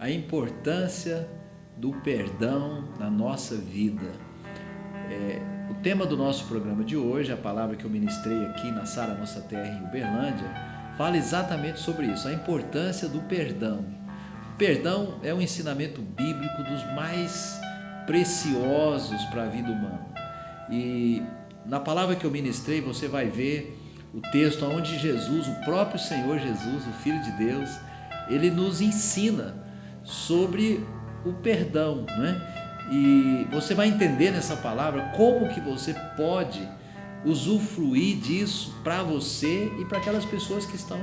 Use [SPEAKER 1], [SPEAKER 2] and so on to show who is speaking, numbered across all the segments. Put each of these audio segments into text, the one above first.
[SPEAKER 1] a importância do perdão na nossa vida. O tema do nosso programa de hoje, a palavra que eu ministrei aqui na Sara Nossa Terra em Uberlândia, fala exatamente sobre isso, a importância do perdão. O perdão é um ensinamento bíblico dos mais preciosos para a vida humana. E na palavra que eu ministrei, você vai ver o texto onde Jesus, o próprio Senhor Jesus, o Filho de Deus, ele nos ensina sobre o perdão, né? E você vai entender nessa palavra como que você pode usufruir disso para você e para aquelas pessoas que estão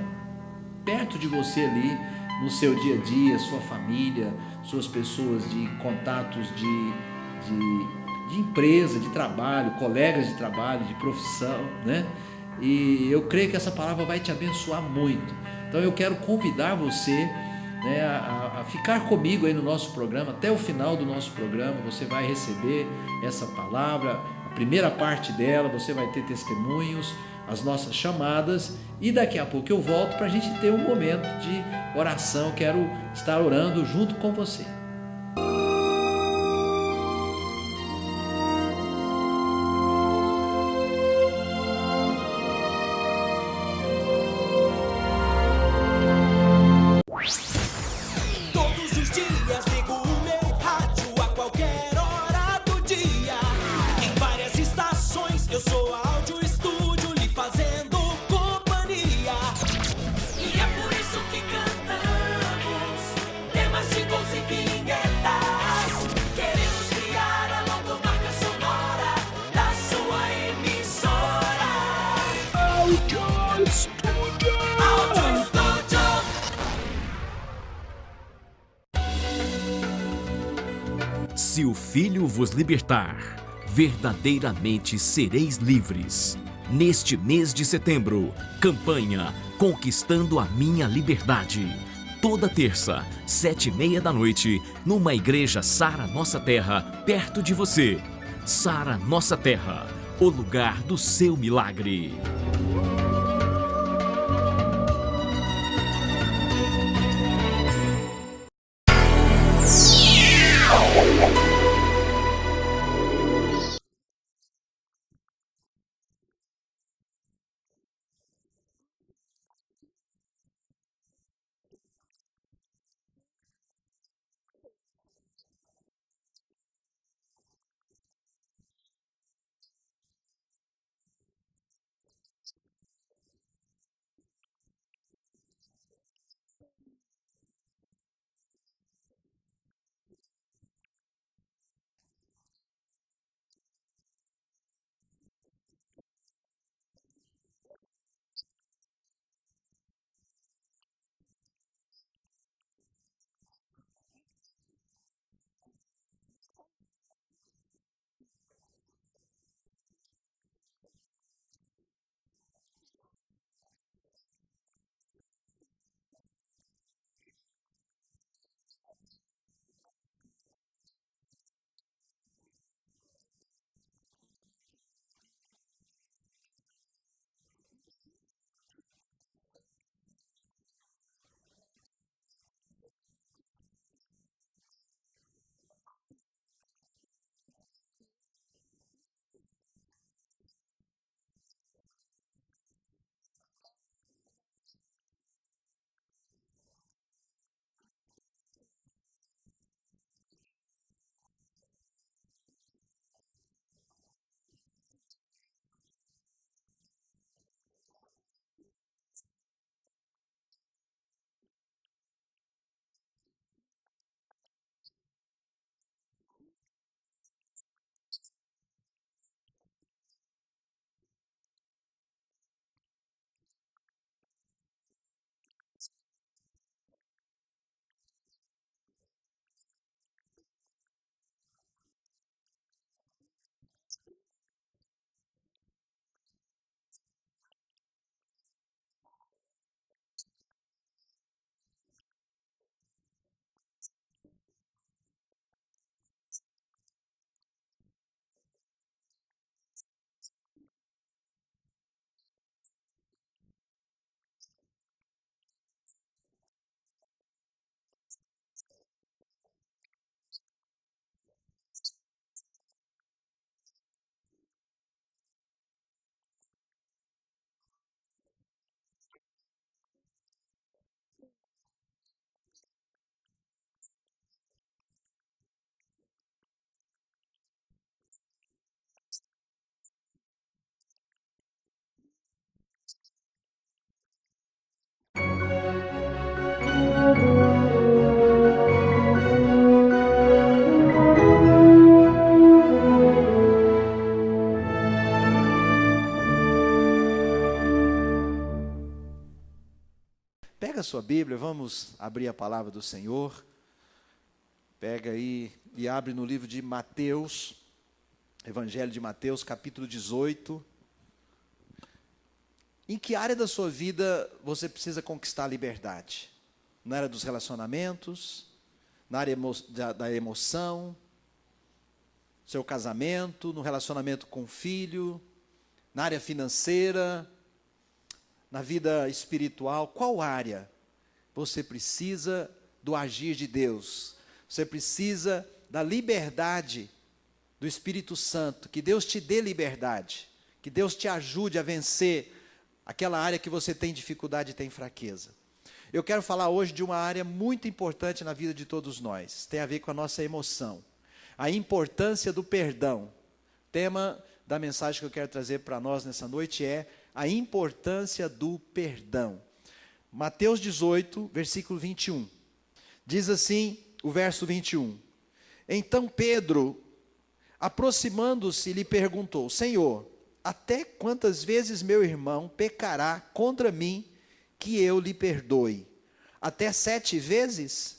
[SPEAKER 1] perto de você ali no seu dia a dia, sua família, suas pessoas de contatos de empresa, de trabalho, colegas de trabalho, de profissão, né? E eu creio que essa palavra vai te abençoar muito. Então eu quero convidar você, né, a ficar comigo aí no nosso programa, até o final do nosso programa. Você vai receber essa palavra, a primeira parte dela, você vai ter testemunhos, as nossas chamadas, e daqui a pouco eu volto para a gente ter um momento de oração. Quero estar orando junto com você.
[SPEAKER 2] Se o Filho vos libertar, verdadeiramente sereis livres. Neste mês de setembro, campanha Conquistando a Minha Liberdade. Toda terça, 19h30, numa igreja Sara Nossa Terra, perto de você. Sara Nossa Terra, o lugar do seu milagre.
[SPEAKER 1] Pega a sua Bíblia, vamos abrir a palavra do Senhor. Pega aí e abre no livro de Mateus, Evangelho de Mateus, capítulo 18. Em que área da sua vida você precisa conquistar a liberdade? Na área dos relacionamentos, na área da emoção, seu casamento, no relacionamento com o filho, na área financeira, na vida espiritual? Qual área você precisa do agir de Deus? Você precisa da liberdade do Espírito Santo, que Deus te dê liberdade, que Deus te ajude a vencer aquela área que você tem dificuldade e tem fraqueza. Eu quero falar hoje de uma área muito importante na vida de todos nós, tem a ver com a nossa emoção, a importância do perdão. O tema da mensagem que eu quero trazer para nós nessa noite é a importância do perdão. Mateus 18, versículo 21, diz assim o verso 21, então Pedro, aproximando-se, lhe perguntou, Senhor, até quantas vezes meu irmão pecará contra mim, que eu lhe perdoe? Até 7 vezes?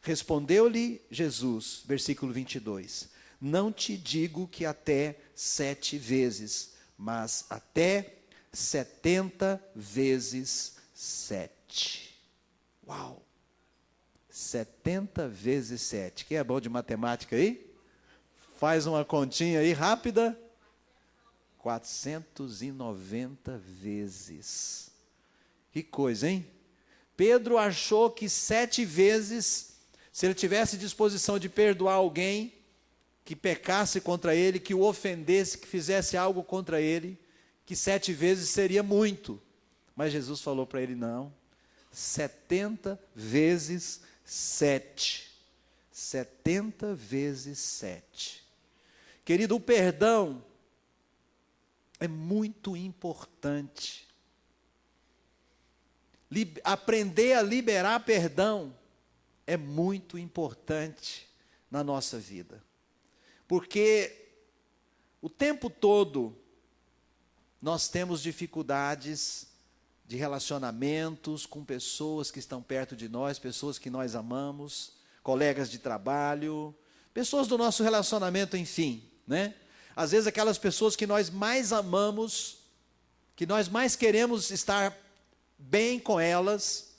[SPEAKER 1] Respondeu-lhe Jesus, versículo 22, não te digo que até 7 vezes, mas até 70 vezes 7. Uau! 70 vezes 7. Quem é bom de matemática aí? Faz uma continha aí rápida. 490 vezes. Que coisa, hein? Pedro achou que 7 vezes, se ele tivesse disposição de perdoar alguém que pecasse contra ele, que o ofendesse, que fizesse algo contra ele, que 7 vezes seria muito. Mas Jesus falou para ele, não, 70 vezes 7. 70 vezes 7. Querido, o perdão é muito importante. Aprender a liberar perdão é muito importante na nossa vida. Porque o tempo todo nós temos dificuldades de relacionamentos com pessoas que estão perto de nós, pessoas que nós amamos, colegas de trabalho, pessoas do nosso relacionamento, enfim, né? Às vezes aquelas pessoas que nós mais amamos, que nós mais queremos estar bem com elas,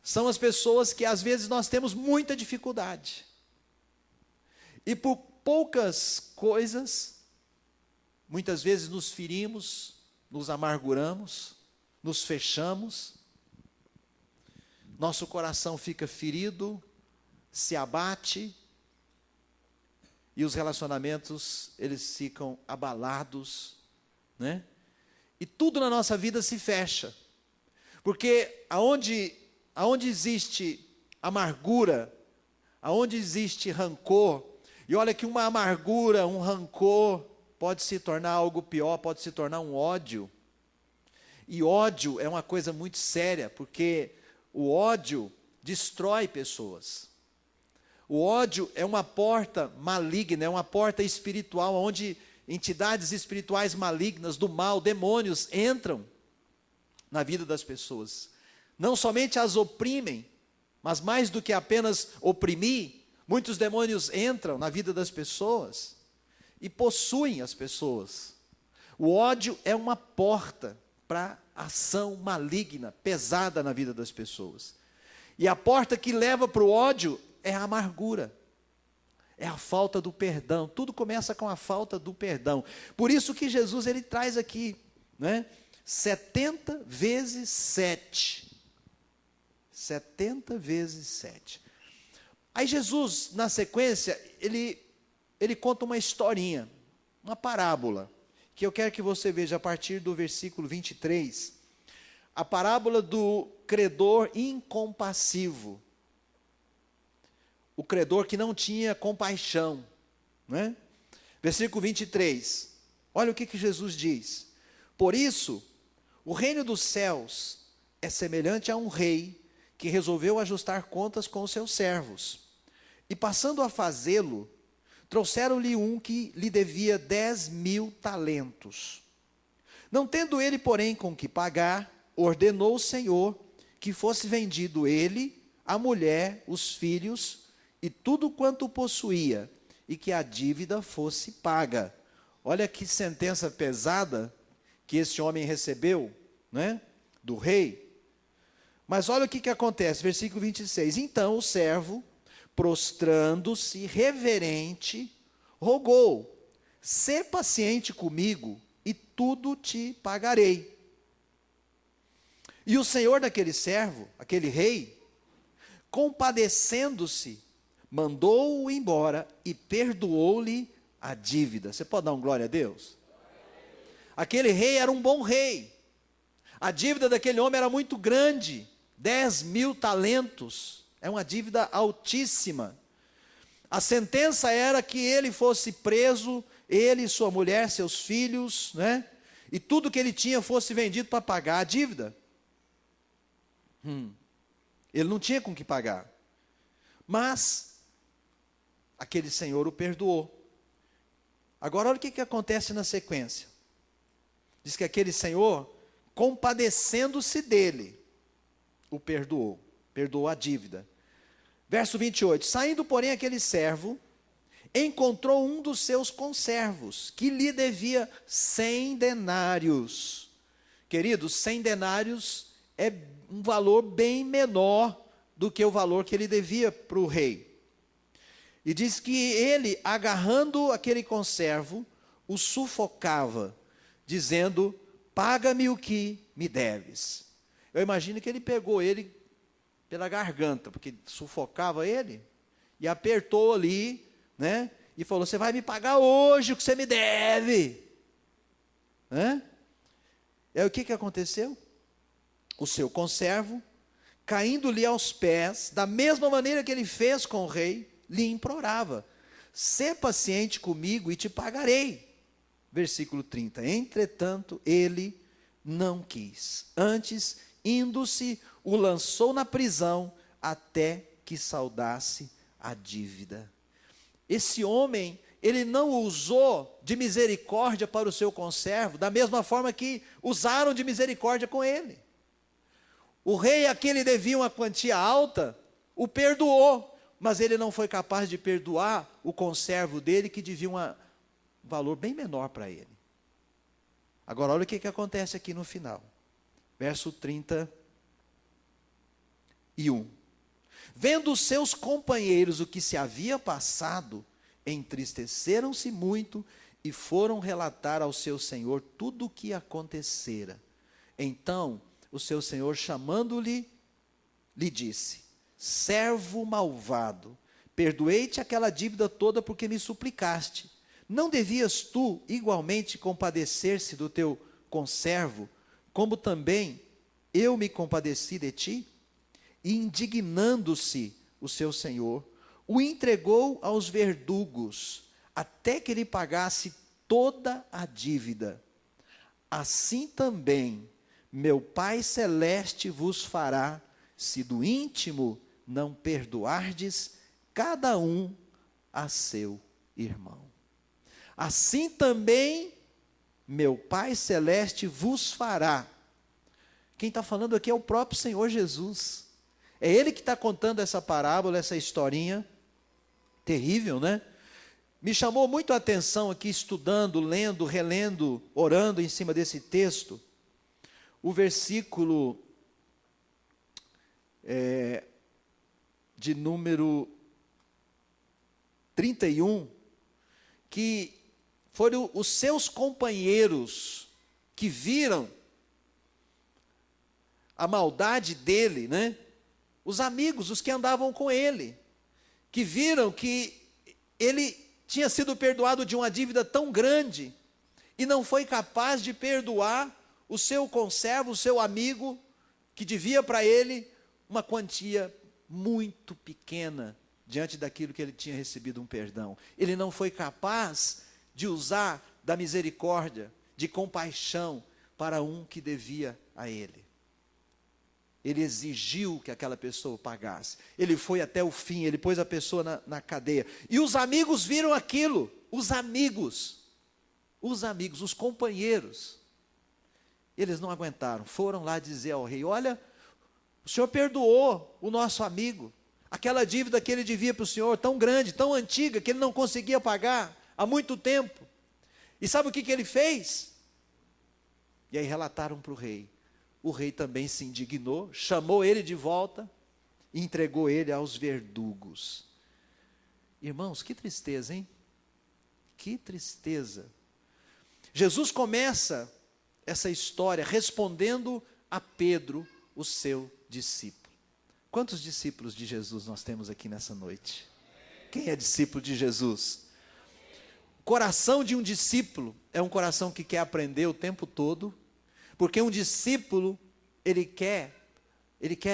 [SPEAKER 1] são as pessoas que às vezes nós temos muita dificuldade. E por poucas coisas, muitas vezes nos ferimos, nos amarguramos, nos fechamos, nosso coração fica ferido, se abate, e os relacionamentos, eles ficam abalados, né? E tudo na nossa vida se fecha, porque aonde existe amargura, aonde existe rancor, e olha que uma amargura, um rancor, pode se tornar algo pior, pode se tornar um ódio. E ódio é uma coisa muito séria, porque o ódio destrói pessoas. O ódio é uma porta maligna, é uma porta espiritual, onde entidades espirituais malignas do mal, demônios, entram na vida das pessoas. Não somente as oprimem, mas mais do que apenas oprimir, muitos demônios entram na vida das pessoas e possuem as pessoas. O ódio é uma porta para ação maligna, pesada na vida das pessoas. E a porta que leva para o ódio é a amargura, é a falta do perdão. Tudo começa com a falta do perdão. Por isso que Jesus, ele traz aqui, né? 70 vezes 7. 70 vezes 7. Aí Jesus, na sequência, ele conta uma historinha, uma parábola, que eu quero que você veja a partir do versículo 23, a parábola do credor incompassivo. O credor que não tinha compaixão, né? Versículo 23, olha o que Jesus diz. Por isso, o reino dos céus é semelhante a um rei que resolveu ajustar contas com os seus servos. E passando a fazê-lo, trouxeram-lhe um que lhe devia 10.000 talentos. Não tendo ele, porém, com que pagar, ordenou o Senhor
[SPEAKER 3] que fosse vendido ele, a mulher, os filhos e tudo quanto possuía, e que a dívida fosse paga. Olha que sentença pesada que esse homem recebeu, né, do rei. Mas olha o que acontece, versículo 26. Então o servo, prostrando-se reverente, rogou: sê paciente comigo e tudo te pagarei. E o senhor daquele servo, aquele rei, compadecendo-se, mandou-o embora e perdoou-lhe a dívida. Você pode dar um glória a Deus? Aquele rei era um bom rei. A dívida daquele homem era muito grande, 10.000 talentos. É uma dívida altíssima. A sentença era que ele fosse preso, ele, sua mulher, seus filhos, né? E tudo que ele tinha fosse vendido para pagar a dívida. Ele não tinha com que pagar. Mas aquele senhor o perdoou. Agora olha o que acontece na sequência. Diz que aquele senhor, compadecendo-se dele, o perdoou. Perdoou a dívida. Verso 28. Saindo, porém, aquele servo encontrou um dos seus conservos, que lhe devia 100 denários. Queridos, 100 denários é um valor bem menor do que o valor que ele devia para o rei. E diz que ele, agarrando aquele conservo, o sufocava, dizendo: paga-me o que me deves. Eu imagino que ele pegou ele pela garganta, porque sufocava ele, e apertou ali, né? E falou: você vai me pagar hoje o que você me deve. O que aconteceu? O seu conservo, caindo-lhe aos pés, da mesma maneira que ele fez com o rei, lhe implorava: sê paciente comigo e te pagarei. Versículo 30. Entretanto, ele não quis. Antes, indo-se, o lançou na prisão até que saldasse a dívida. Esse homem, ele não usou de misericórdia para o seu conservo, da mesma forma que usaram de misericórdia com ele. O rei, a quem ele devia uma quantia alta, o perdoou, mas ele não foi capaz de perdoar o conservo dele, que devia um valor bem menor para ele. Agora olha o que acontece aqui no final. Verso 31. Vendo os seus companheiros o que se havia passado, entristeceram-se muito e foram relatar ao seu senhor tudo o que acontecera. Então o seu senhor, chamando-lhe, lhe disse: servo malvado, perdoei-te aquela dívida toda porque me suplicaste. Não devias tu igualmente compadecer-se do teu conservo, como também eu me compadeci de ti? E indignando-se o seu senhor, o entregou aos verdugos, até que ele pagasse toda a dívida. Assim também meu Pai Celeste vos fará, se do íntimo não perdoardes cada um a seu irmão. Assim também meu Pai Celeste vos fará. Quem está falando aqui é o próprio Senhor Jesus. É Ele que está contando essa parábola, essa historinha terrível, né? Me chamou muito a atenção aqui, estudando, lendo, relendo, orando em cima desse texto, o versículo de número 31, que foram os seus companheiros que viram a maldade dele, né? Os amigos, os que andavam com ele, que viram que ele tinha sido perdoado de uma dívida tão grande, e não foi capaz de perdoar o seu conservo, o seu amigo, que devia para ele uma quantia muito pequena, diante daquilo que ele tinha recebido um perdão. Ele não foi capaz de usar da misericórdia, de compaixão, para um que devia a ele. Ele exigiu que aquela pessoa pagasse. Ele foi até o fim, ele pôs a pessoa na cadeia. E os amigos viram aquilo, os amigos, os companheiros. Eles não aguentaram, foram lá dizer ao rei: olha, O Senhor perdoou o nosso amigo. Aquela dívida que ele devia para o Senhor, tão grande, tão antiga, que ele não conseguia pagar há muito tempo. E sabe o que ele fez? E aí relataram para o rei. O rei também se indignou, chamou ele de volta e entregou ele aos verdugos. Irmãos, que tristeza, hein? Que tristeza. Jesus começa essa história respondendo a Pedro, o seu discípulo. Quantos discípulos de Jesus nós temos aqui nessa noite? Quem é discípulo de Jesus? O coração de um discípulo é um coração que quer aprender o tempo todo, porque um discípulo, ele quer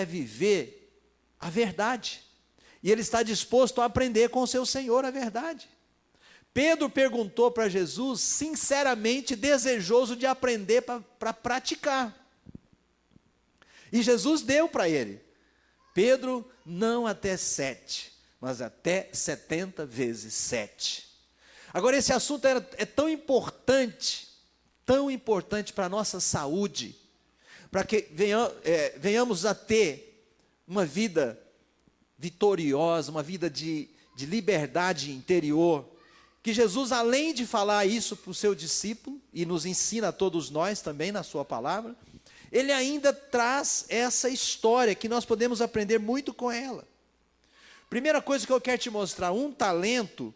[SPEAKER 3] viver a verdade, e ele está disposto a aprender com o seu Senhor a verdade. Pedro perguntou para Jesus, sinceramente desejoso de aprender para praticar. E Jesus deu para ele. Pedro, não até 7, mas até 70 vezes 7. Agora, esse assunto é tão importante para a nossa saúde, para que venhamos a ter uma vida vitoriosa, uma vida de liberdade interior, que Jesus, além de falar isso para o seu discípulo, e nos ensina a todos nós também na sua palavra, ele ainda traz essa história que nós podemos aprender muito com ela. Primeira coisa que eu quero te mostrar, um talento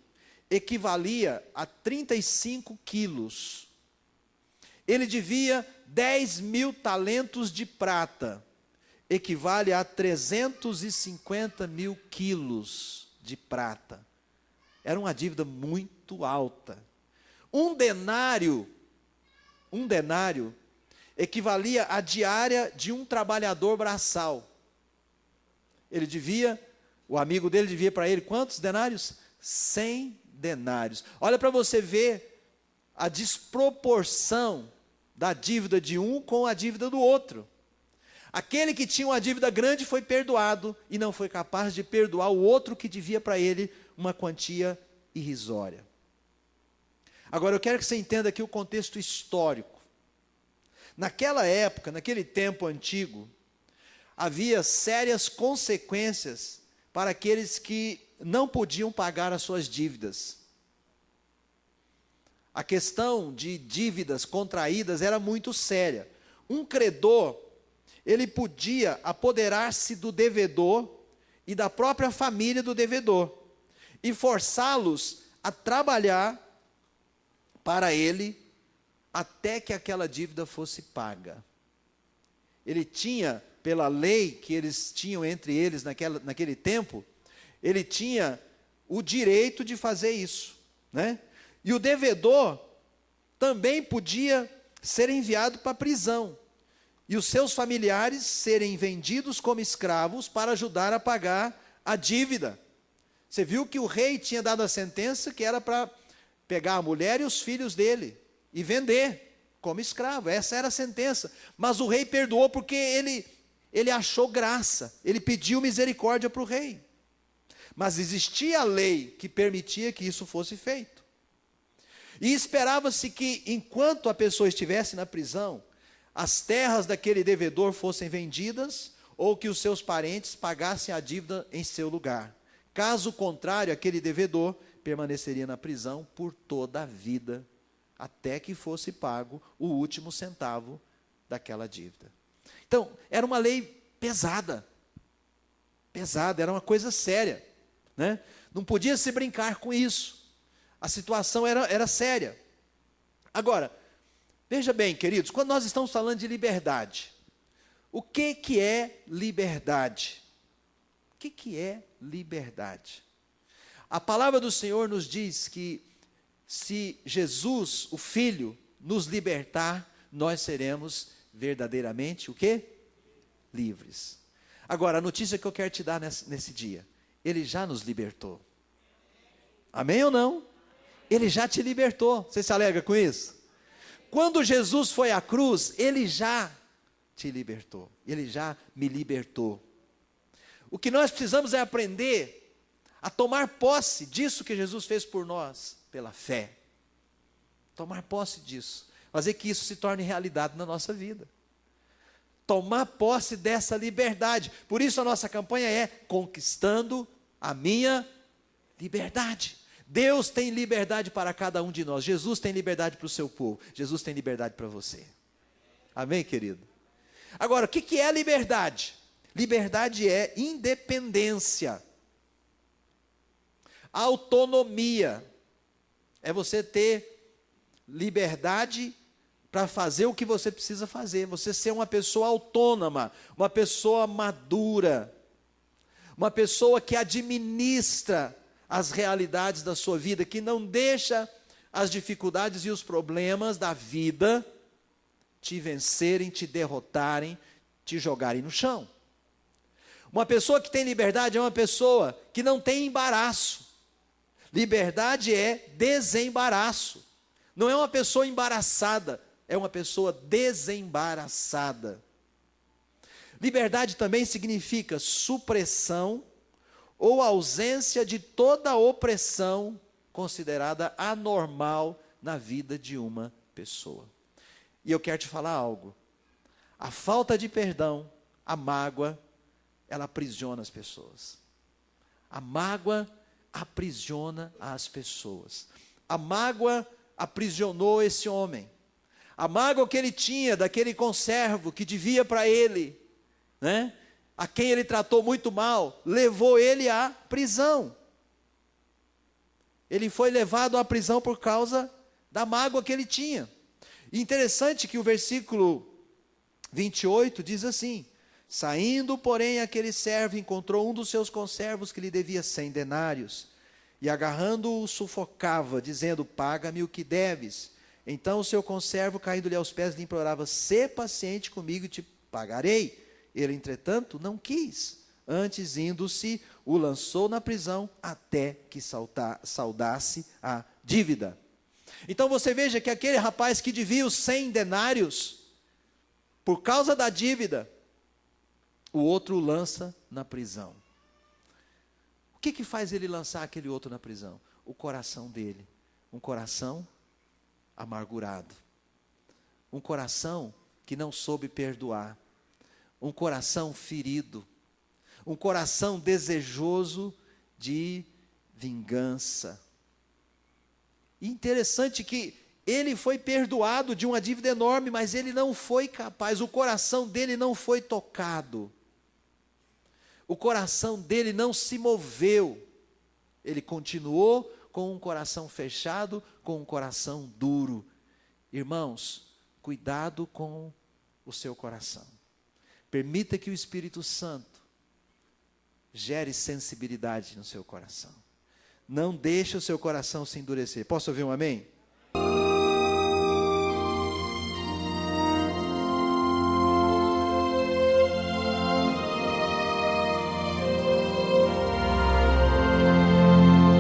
[SPEAKER 3] equivalia a 35 quilos. Ele devia 10.000 talentos de prata, equivale a 350.000 quilos de prata. Era uma dívida muito alta. Um denário equivalia à diária de um trabalhador braçal. O amigo dele devia para ele quantos denários? 100 denários. Olha para você ver a desproporção da dívida de um com a dívida do outro. Aquele que tinha uma dívida grande foi perdoado e não foi capaz de perdoar o outro que devia para ele uma quantia irrisória. Agora eu quero que você entenda aqui o contexto histórico. Naquela época, naquele tempo antigo, havia sérias consequências para aqueles que não podiam pagar as suas dívidas. A questão de dívidas contraídas era muito séria. Um credor, ele podia apoderar-se do devedor e da própria família do devedor e forçá-los a trabalhar para ele até que aquela dívida fosse paga. Ele tinha, pela lei que eles tinham entre eles naquele tempo, ele tinha o direito de fazer isso, né? E o devedor também podia ser enviado para a prisão, e os seus familiares serem vendidos como escravos para ajudar a pagar a dívida. Você viu que o rei tinha dado a sentença que era para pegar a mulher e os filhos dele e vender como escravo. Essa era a sentença. Mas o rei perdoou porque ele achou graça, ele pediu misericórdia para o rei. Mas existia a lei que permitia que isso fosse feito. E esperava-se que, enquanto a pessoa estivesse na prisão, as terras daquele devedor fossem vendidas ou que os seus parentes pagassem a dívida em seu lugar. Caso contrário, aquele devedor permaneceria na prisão por toda a vida, até que fosse pago o último centavo daquela dívida. Então, era uma lei pesada, era uma coisa séria, né? Não podia se brincar com isso. A situação era séria. Agora, veja bem, queridos, quando nós estamos falando de liberdade, o que é liberdade? O que é liberdade? A palavra do Senhor nos diz que se Jesus, o Filho, nos libertar, nós seremos verdadeiramente o quê? Livres. Agora, a notícia que eu quero te dar nesse dia, Ele já nos libertou. Amém ou não? Ele já te libertou. Você se alegra com isso? Quando Jesus foi à cruz, Ele já te libertou. Ele já me libertou. O que nós precisamos é aprender a tomar posse disso que Jesus fez por nós, pela fé. Tomar posse disso. Fazer que isso se torne realidade na nossa vida. tomar posse dessa liberdade. Por isso a nossa campanha é Conquistando a Minha Liberdade. Deus tem liberdade para cada um de nós. Jesus tem liberdade para o seu povo. Jesus tem liberdade para você. Amém, querido? Agora, o que é liberdade? Liberdade é independência, autonomia. É você ter liberdade para fazer o que você precisa fazer. Você ser uma pessoa autônoma, uma pessoa madura, uma pessoa que administra as realidades da sua vida, que não deixa as dificuldades e os problemas da vida te vencerem, te derrotarem, te jogarem no chão. Uma pessoa que tem liberdade é uma pessoa que não tem embaraço. Liberdade é desembaraço. Não é uma pessoa embaraçada, é uma pessoa desembaraçada. Liberdade também significa supressão ou ausência de toda opressão considerada anormal na vida de uma pessoa. E eu quero te falar algo. A falta de perdão, a mágoa, ela aprisiona as pessoas. A mágoa aprisiona as pessoas. A mágoa aprisionou esse homem. A mágoa que ele tinha daquele conservo que devia para ele, né? A quem ele tratou muito mal, levou ele à prisão. Ele foi levado à prisão por causa da mágoa que ele tinha. E interessante que o versículo 28 diz assim: saindo, porém, aquele servo encontrou um dos seus conservos que lhe devia 100 denários, e agarrando-o, o sufocava, dizendo: paga-me o que deves. Então o seu conservo, caindo-lhe aos pés, lhe implorava: sê paciente comigo e te pagarei. Ele, entretanto, não quis. Antes, indo-se, o lançou na prisão até que saldasse a dívida. Então você veja que aquele rapaz que devia os 100 denários, por causa da dívida, o outro o lança na prisão. O que faz ele lançar aquele outro na prisão? O coração dele. Um coração amargurado. Um coração que não soube perdoar. Um coração ferido. Um coração desejoso de vingança. E interessante que ele foi perdoado de uma dívida enorme, mas ele não foi capaz, o coração dele não foi tocado. O coração dele não se moveu. Ele continuou com um coração fechado, com um coração duro. Irmãos, cuidado com o seu coração. Permita que o Espírito Santo gere sensibilidade no seu coração. Não deixe o seu coração se endurecer. Posso ouvir um amém?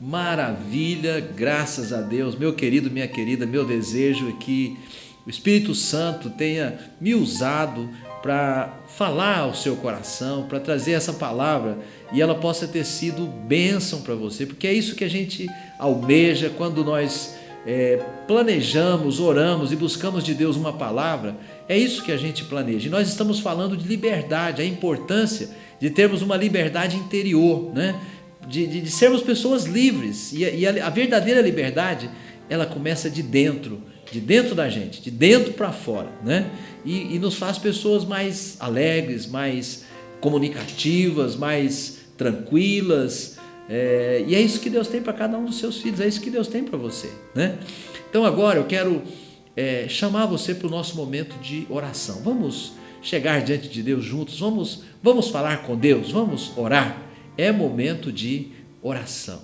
[SPEAKER 1] Maravilha, graças a Deus, meu querido, minha querida, meu desejo é que o Espírito Santo tenha me usado para falar ao seu coração, para trazer essa palavra e ela possa ter sido bênção para você, porque é isso que a gente almeja quando nós planejamos, oramos e buscamos de Deus uma palavra. É isso que a gente planeja. E nós estamos falando de liberdade, a importância de termos uma liberdade interior, né? De sermos pessoas livres. E a verdadeira liberdade, ela começa de dentro da gente, de dentro para fora, né? E nos faz pessoas mais alegres, mais comunicativas, mais tranquilas. E é isso que Deus tem para cada um dos seus filhos, é isso que Deus tem para você, né? Então agora eu quero chamar você para o nosso momento de oração. Vamos chegar diante de Deus juntos, vamos falar com Deus, vamos orar. É momento de oração.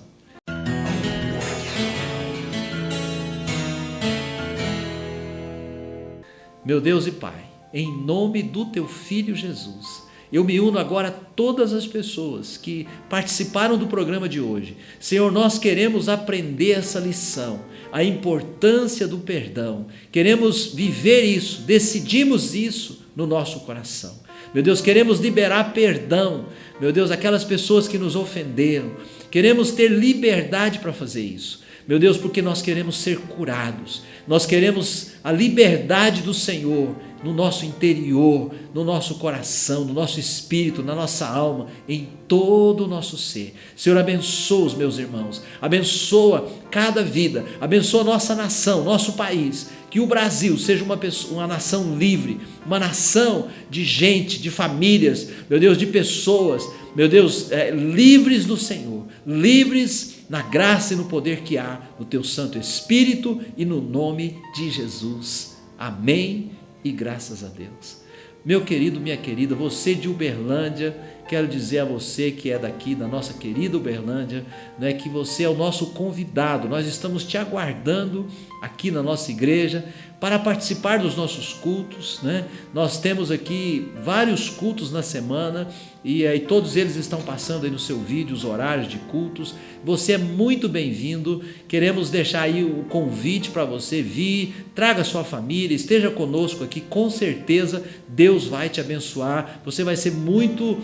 [SPEAKER 1] Meu Deus e Pai, em nome do Teu Filho Jesus, eu me uno agora a todas as pessoas que participaram do programa de hoje. Senhor, nós queremos aprender essa lição, a importância do perdão. Queremos viver isso, decidimos isso no nosso coração. Meu Deus, queremos liberar perdão, meu Deus, aquelas pessoas que nos ofenderam. Queremos ter liberdade para fazer isso. Meu Deus, porque nós queremos ser curados. Nós queremos a liberdade do Senhor no nosso interior, no nosso coração, no nosso espírito, na nossa alma, em todo o nosso ser. Senhor, abençoa os meus irmãos, abençoa cada vida, abençoa a nossa nação, nosso país, que o Brasil seja uma nação livre, uma nação de gente, de famílias, meu Deus, de pessoas, meu Deus, livres do Senhor, livres na graça e no poder que há no Teu Santo Espírito e no nome de Jesus. Amém e graças a Deus. Meu querido, minha querida, você de Uberlândia, quero dizer a você que é daqui da nossa querida Uberlândia, né, que você é o nosso convidado. Nós estamos te aguardando aqui na nossa igreja para participar dos nossos cultos, né? Nós temos aqui vários cultos na semana e aí todos eles estão passando aí no seu vídeo os horários de cultos. Você é muito bem-vindo. Queremos deixar aí o convite para você vir, traga sua família, esteja conosco aqui, com certeza Deus vai te abençoar. Você vai ser muito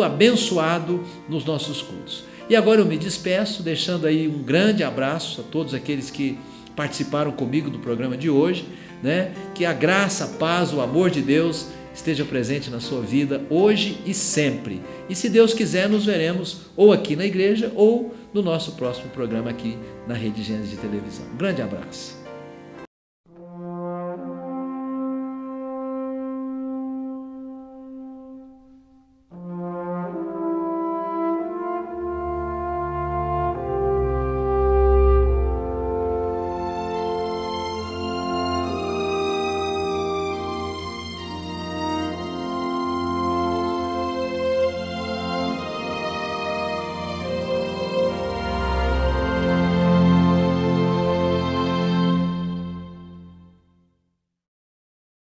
[SPEAKER 1] abençoado nos nossos cultos. E agora eu me despeço, deixando aí um grande abraço a todos aqueles que participaram comigo do programa de hoje, né? Que a graça, a paz, o amor de Deus esteja presente na sua vida hoje e sempre. E se Deus quiser, nos veremos ou aqui na igreja ou no nosso próximo programa aqui na Rede Gênesis de televisão. Um grande abraço.